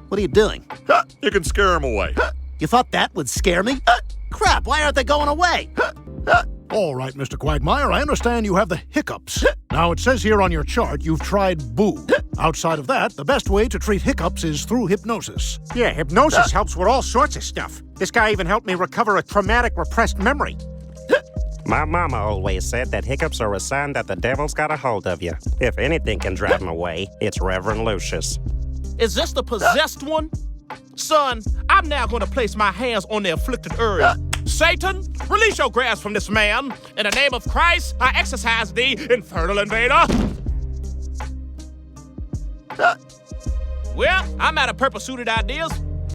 What are you doing? You can scare them away. You thought that would scare me? Crap, why aren't they going away? All right, Mr. Quagmire, I understand you have the hiccups. Now, it says here on your chart you've tried boo. Outside of that, the best way to treat hiccups is through hypnosis. Yeah, hypnosis helps with all sorts of stuff. This guy even helped me recover a traumatic repressed memory. My mama always said that hiccups are a sign that the devil's got a hold of you. If anything can drive him away, it's Reverend Lucius. Is this the possessed one? Son, I'm now going to place my hands on the afflicted area. Satan, release your grasp from this man. In the name of Christ, I exorcise thee, infernal invader. Well, I'm out of purple-suited ideas.